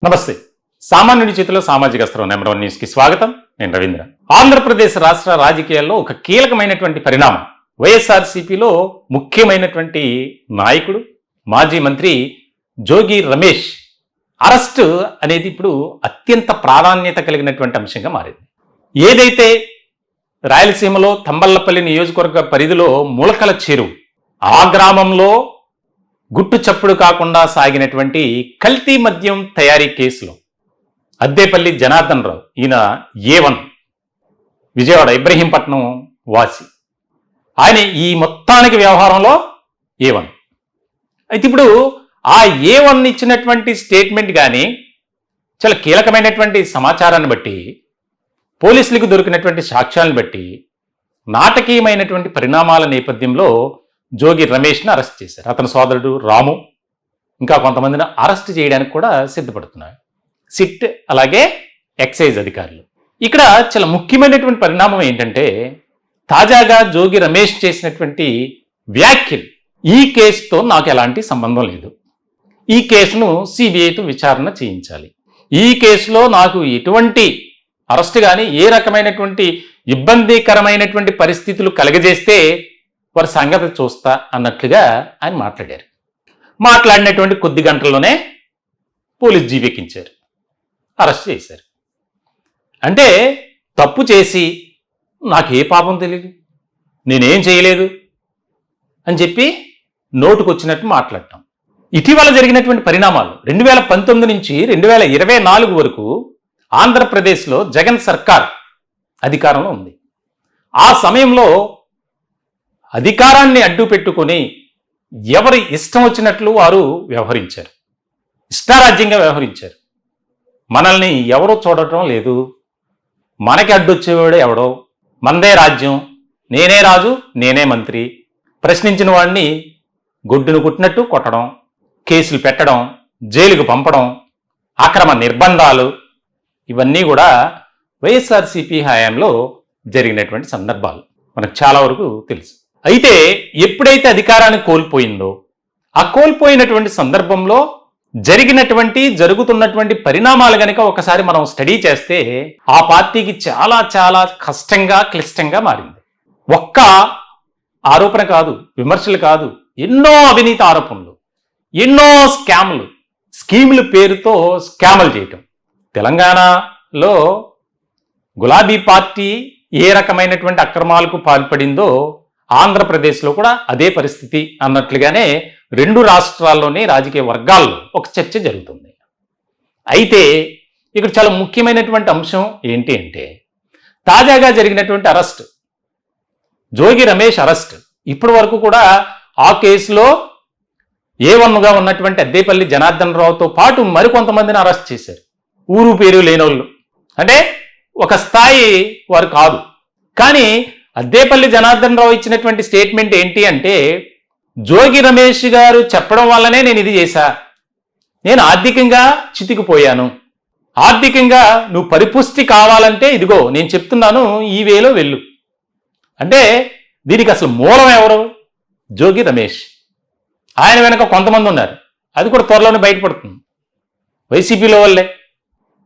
నమస్తే. సామాన్యుడి చేతిలో సామాజిక అస్త్రం నెంబర్ 1 న్యూస్కి స్వాగతం. నేను రవీంద్ర. ఆంధ్రప్రదేశ్ రాష్ట్ర రాజకీయాల్లో ఒక కీలకమైనటువంటి పరిణామం. వైఎస్ఆర్సీపీలో ముఖ్యమైనటువంటి నాయకుడు మాజీ మంత్రి జోగి రమేష్ అరెస్ట్ అనేది ఇప్పుడు అత్యంత ప్రాధాన్యత కలిగినటువంటి అంశంగా మారింది. ఏదైతే రాయలసీమలో తంబళ్లపల్లి నియోజకవర్గ పరిధిలో ములకల చెరువు ఆ గ్రామంలో గుట్టు చప్పుడు కాకుండా సాగినటువంటి కల్తీ మద్యం తయారీ కేసులో అద్దేపల్లి జనార్దన్ రావు, ఈయన A1 విజయవాడ ఇబ్రహీంపట్నం వాసి, ఆయన ఈ మొత్తానికి వ్యవహారంలో A1. అయితే ఇప్పుడు ఆ A1 ఇచ్చినటువంటి స్టేట్మెంట్ కానీ చాలా కీలకమైనటువంటి సమాచారాన్ని బట్టి, పోలీసులకు దొరికినటువంటి సాక్ష్యాలను బట్టి, నాటకీయమైనటువంటి పరిణామాల నేపథ్యంలో జోగి రమేష్ని అరెస్ట్ చేశారు. అతని సోదరుడు రాము ఇంకా కొంతమందిని అరెస్ట్ చేయడానికి కూడా సిద్ధపడుతున్నారు సిట్ అలాగే ఎక్సైజ్ అధికారులు. ఇక్కడ చాలా ముఖ్యమైనటువంటి పరిణామం ఏంటంటే, తాజాగా జోగి రమేష్ చేసినటువంటి వ్యాఖ్యలు, ఈ కేసుతో నాకు ఎలాంటి సంబంధం లేదు, ఈ కేసును సిబిఐతో విచారణ చేయించాలి, ఈ కేసులో నాకు ఎటువంటి అరెస్ట్ కానీ ఏ రకమైనటువంటి ఇబ్బందికరమైనటువంటి పరిస్థితులు కలగజేస్తే వారి సంగతి చూస్తా అన్నట్లుగా ఆయన మాట్లాడారు. మాట్లాడినటువంటి కొద్ది గంటల్లోనే పోలీసు జీవెక్కించారు, అరెస్ట్ చేశారు. అంటే తప్పు చేసి నాకు ఏ పాపం తెలియదు, నేనేం చేయలేదు అని చెప్పి నోటుకొచ్చినట్టు మాట్లాడటం. ఇటీవల జరిగినటువంటి పరిణామాలు 2019 నుంచి 2024 వరకు ఆంధ్రప్రదేశ్లో జగన్ సర్కార్ అధికారంలో ఉంది. ఆ సమయంలో అధికారాన్ని అడ్డు పెట్టుకొని ఎవరి ఇష్టం వచ్చినట్లు వారు వ్యవహరించారు, ఇష్టారాజ్యంగా వ్యవహరించారు. మనల్ని ఎవరో చూడటం లేదు, మనకి అడ్డొచ్చేవాడు ఎవడో, మందే రాజ్యం, నేనే రాజు నేనే మంత్రి, ప్రశ్నించిన వాడిని గొడ్డును కుట్టినట్టు కొట్టడం, కేసులు పెట్టడం, జైలుకు పంపడం, అక్రమ నిర్బంధాలు, ఇవన్నీ కూడా వైఎస్ఆర్సీపీ హయాంలో జరిగినటువంటి సందర్భాలు మనకు చాలా వరకు తెలుసు. అయితే ఎప్పుడైతే అధికారాన్ని కోల్పోయిందో, ఆ కోల్పోయినటువంటి సందర్భంలో జరుగుతున్నటువంటి పరిణామాలు గనక ఒకసారి మనం స్టడీ చేస్తే ఆ పార్టీకి చాలా చాలా కష్టంగా క్లిష్టంగా మారింది. ఒక్క ఆరోపణ కాదు, విమర్శలు కాదు, ఎన్నో అవినీతి ఆరోపణలు, ఎన్నో స్కీముల పేరుతో స్కాములు చేయటం. తెలంగాణలో గులాబీ పార్టీ ఏ రకమైనటువంటి అక్రమాలకు పాల్పడిందో ఆంధ్రప్రదేశ్లో కూడా అదే పరిస్థితి అన్నట్లుగానే రెండు రాష్ట్రాల్లోని రాజకీయ వర్గాల్లో ఒక చర్చ జరుగుతుంది. అయితే ఇక్కడ చాలా ముఖ్యమైనటువంటి అంశం ఏంటి అంటే, తాజాగా జరిగినటువంటి అరెస్ట్, జోగి రమేష్ అరెస్ట్. ఇప్పటి వరకు కూడా ఆ కేసులో A1గా ఉన్నటువంటి అద్దేపల్లి జనార్దన్ రావుతో పాటు మరికొంతమందిని అరెస్ట్ చేశారు. ఊరు పేరు లేనోళ్ళు, అంటే ఒక స్థాయి వారు కాదు. కానీ అద్దేపల్లి జనార్దన్ రావు ఇచ్చినటువంటి స్టేట్మెంట్ ఏంటి అంటే, జోగి రమేష్ గారు చెప్పడం వల్లనే నేను ఇది చేశా, నేను ఆర్థికంగా చితికిపోయాను, ఆర్థికంగా నువ్వు పరిపుష్టి కావాలంటే ఇదిగో నేను చెప్తున్నాను, ఈ వేలో వెళ్ళు అంటే, దీనికి అసలు మూలం ఎవరు? జోగి రమేష్. ఆయన వెనక కొంతమంది ఉన్నారు, అది కూడా త్వరలోనే బయటపడుతుంది, వైసీపీలో వాళ్ళే.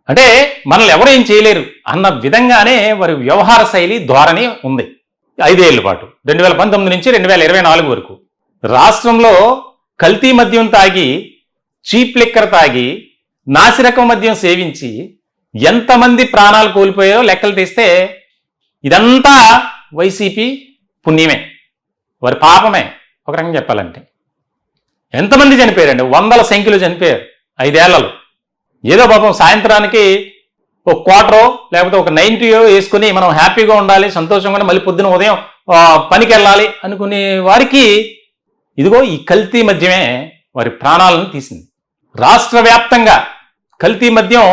అంటే మనల్ని ఎవరు ఏం చేయలేరు అన్న విధంగానే వారి వ్యవహార శైలి ధోరణి ఉంది. 5 ఏళ్ల పాటు 2019 నుంచి 2024 వరకు రాష్ట్రంలో కల్తీ మద్యం తాగి, చీప్ లిక్కర్ తాగి, నాసిరకం మద్యం సేవించి ఎంతమంది ప్రాణాలు కోల్పోయారో లెక్కలు తీస్తే ఇదంతా వైసీపీ పుణ్యమే, వారి పాపమే. ఒక రకంగా చెప్పాలంటే ఎంతమంది చనిపోయారండి, వందల సంఖ్యలో చనిపోయారు 5 ఏళ్లలో. ఏదో పాపం సాయంత్రానికి ఒక క్వార్టరో లేకపోతే ఒక 90 వేసుకుని మనం హ్యాపీగా ఉండాలి, సంతోషంగా మళ్ళీ పొద్దున ఉదయం పనికి వెళ్ళాలి అనుకునే వారికి ఇదిగో ఈ కల్తీ మద్యమే వారి ప్రాణాలను తీసింది. రాష్ట్ర వ్యాప్తంగా కల్తీ మద్యం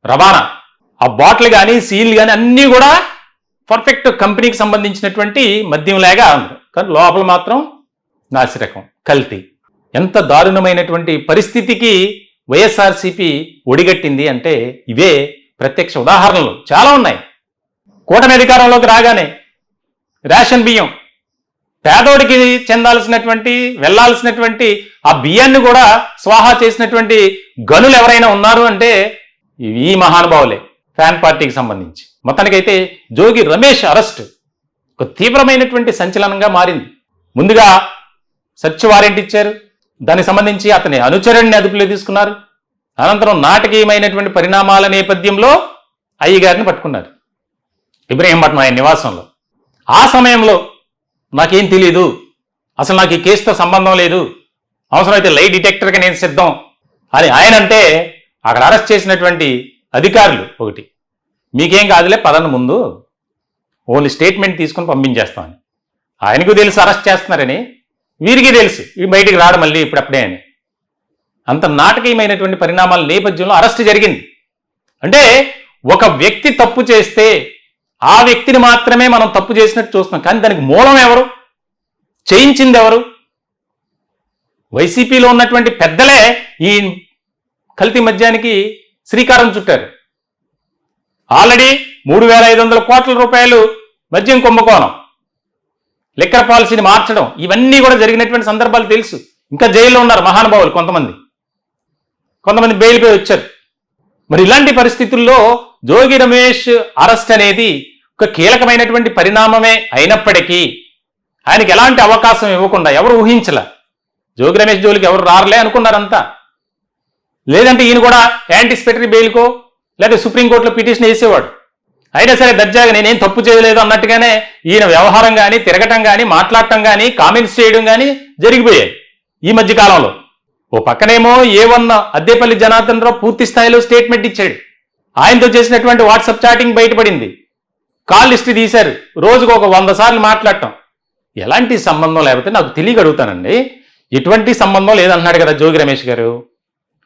రవాణా, ఆ బాటిల్ కానీ సీల్ కానీ అన్నీ కూడా పర్ఫెక్ట్ కంపెనీకి సంబంధించినటువంటి మద్యం లాగా ఉంది, కానీ లోపల మాత్రం నాసిరకం కల్తీ. ఎంత దారుణమైనటువంటి పరిస్థితికి వైఎస్ఆర్సీపీ ఒడిగట్టింది అంటే ఇవే ప్రత్యక్ష ఉదాహరణలు చాలా ఉన్నాయి. కూటమి అధికారంలోకి రాగానే రేషన్ బియ్యం పేదోడికి చెందాల్సినటువంటి వెళ్లాల్సినటువంటి ఆ బియ్యాన్ని కూడా స్వాహా చేసినటువంటి గనులు ఎవరైనా ఉన్నారు అంటే ఈ మహానుభావులే ఫ్యాన్ పార్టీకి సంబంధించి. మొత్తానికైతే జోగి రమేష్ అరెస్ట్ ఒక తీవ్రమైనటువంటి సంచలనంగా మారింది. ముందుగా సెర్చ్ వారెంట్ ఇచ్చారు, దానికి సంబంధించి అతని అనుచరుడిని అదుపులో తీసుకున్నారు. అనంతరం నాటకీయమైనటువంటి పరిణామాల నేపథ్యంలో అయ్యగారిని పట్టుకున్నారు ఇబ్రహీంపట్నం ఆయన నివాసంలో. ఆ సమయంలో నాకేం తెలీదు, అసలు నాకు ఈ కేసుతో సంబంధం లేదు, అవసరమైతే లై డిటెక్టర్గా నేను సిద్ధం అని ఆయన అంటే అక్కడ అరెస్ట్ చేసినటువంటి అధికారులు ఒకటి, మీకేం కాదులే పదన ముందు ఓన్లీ స్టేట్మెంట్ తీసుకుని పంపించేస్తామని. ఆయనకు తెలుసు అరెస్ట్ చేస్తున్నారని, వీరికి తెలుసు ఇవి బయటికి రాడు మళ్ళీ ఇప్పుడప్పుడే అని. అంత నాటకీయమైనటువంటి పరిణామాల నేపథ్యంలో అరెస్ట్ జరిగింది. అంటే ఒక వ్యక్తి తప్పు చేస్తే ఆ వ్యక్తిని మాత్రమే మనం తప్పు చేసినట్టు చూస్తున్నాం, కానీ దానికి మూలం ఎవరు, చేయించింది ఎవరు? వైసీపీలో ఉన్నటువంటి పెద్దలే ఈ కల్తీ మద్యానికి శ్రీకారం చుట్టారు. ఆల్రెడీ 3,500 కోట్ల రూపాయలు మద్యం కుంభకోణం, లిక్కర్ పాలసీని మార్చడం, ఇవన్నీ కూడా జరిగినటువంటి సందర్భాలు తెలుసు. ఇంకా జైల్లో ఉన్నారు మహానుభావులు కొంతమంది బెయిల్పై వచ్చారు. మరి ఇలాంటి పరిస్థితుల్లో జోగి రమేష్ అరెస్ట్ అనేది ఒక కీలకమైనటువంటి పరిణామమే అయినప్పటికీ ఆయనకి ఎలాంటి అవకాశం ఇవ్వకుండా ఎవరు ఊహించలే. జోగి రమేష్ జోలికి ఎవరు రారలే అనుకున్నారంతా. లేదంటే ఈయన కూడా యాంటిసిపేటరీ బెయిల్కో లేదా సుప్రీంకోర్టులో పిటిషన్ వేసేవాడు. అయినా సరే దర్జాగా నేనేం తప్పు చేయలేదు అన్నట్టుగానే ఈయన వ్యవహారం కానీ, తిరగటం కానీ, మాట్లాడటం కానీ, కామెంట్స్ చేయడం కానీ జరిగిపోయాయి ఈ మధ్య కాలంలో. ఓ పక్కనేమో A1 అద్దేపల్లి జనార్దన్ రావు పూర్తి స్థాయిలో స్టేట్మెంట్ ఇచ్చాడు. ఆయనతో చేసినటువంటి వాట్సాప్ చాటింగ్ బయటపడింది, కాల్ లిస్ట్ తీశారు, రోజుకు ఒక 100 సార్లు మాట్లాడటం. ఎలాంటి సంబంధం లేకపోతే నాకు తెలియక అడుగుతానండి. ఎటువంటి సంబంధం లేదన్నాడు కదా జోగి రమేష్ గారు.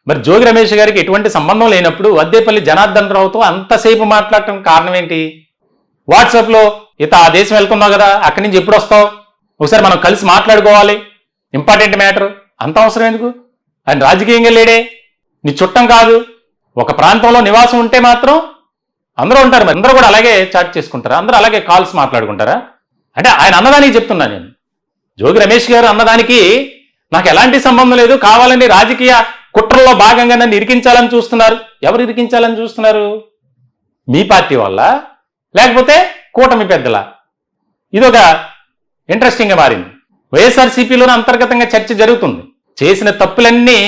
మరి జోగి రమేష్ గారికి ఎటువంటి సంబంధం లేనప్పుడు అద్దేపల్లి జనార్దన్ రావుతో అంతసేపు మాట్లాడటం కారణం ఏంటి? వాట్సాప్లో ఆ దేశం వెళ్తున్నావు కదా, అక్కడి నుంచి ఎప్పుడు వస్తావు, ఒకసారి మనం కలిసి మాట్లాడుకోవాలి, ఇంపార్టెంట్ మ్యాటర్, అంత అవసరం ఎందుకు? ఆయన రాజకీయంగా లేడే, నీ చుట్టం కాదు. ఒక ప్రాంతంలో నివాసం ఉంటే మాత్రం అందరూ ఉంటారు, మరి అందరూ కూడా అలాగే చాట్ చేసుకుంటారా, అందరూ అలాగే కాల్స్ మాట్లాడుకుంటారా? అంటే ఆయన అన్నదానికి చెప్తున్నా నేను. జోగి రమేష్ గారు అన్నదానికి నాకు ఎలాంటి సంబంధం లేదు, కావాలని రాజకీయ కుట్రల్లో భాగంగా నన్ను ఇరికించాలని చూస్తున్నారు. ఎవరు ఇరికించాలని చూస్తున్నారు? మీ పార్టీ వల్ల, లేకపోతే కూటమి పెద్దల? ఇదొక ఇంట్రెస్టింగ్గా మారింది. వైఎస్ఆర్సీపీలోనే అంతర్గతంగా చర్చ జరుగుతుంది. చేసిన తప్పులన్నీ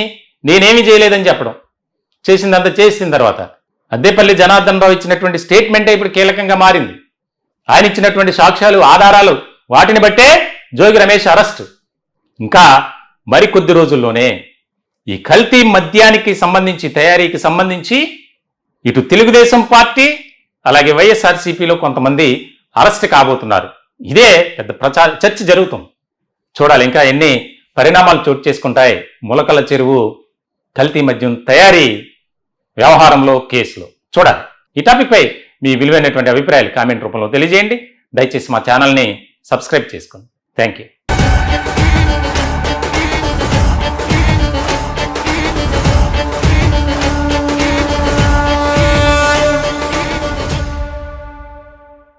నేనేమి చేయలేదని చెప్పడం, చేసిందంతా చేసిన తర్వాత అద్దేపల్లి జనార్దన్ రావు ఇచ్చినటువంటి స్టేట్మెంటే ఇప్పుడు కీలకంగా మారింది. ఆయన ఇచ్చినటువంటి సాక్ష్యాలు, ఆధారాలు, వాటిని బట్టే జోగి రమేష్ అరెస్ట్. ఇంకా మరికొద్ది రోజుల్లోనే ఈ కల్తీ మద్యానికి సంబంధించి, తయారీకి సంబంధించి ఇటు తెలుగుదేశం పార్టీ అలాగే వైఎస్ఆర్సీపీలో కొంతమంది అరెస్ట్ కాబోతున్నారు. ఇదే పెద్ద చర్చ జరుగుతుంది. చూడాలి ఇంకా ఎన్ని పరిణామాలు చోటు చేసుకుంటాయి ములకల చెరువు కల్తీ మద్యం తయారీ వ్యవహారంలో, కేసులో. చూడాలి. ఈ టాపిక్ పై మీ విలువైనటువంటి అభిప్రాయాలు కామెంట్ రూపంలో తెలియజేయండి. దయచేసి మా ఛానల్ని సబ్స్క్రైబ్ చేసుకోండి. Thank you.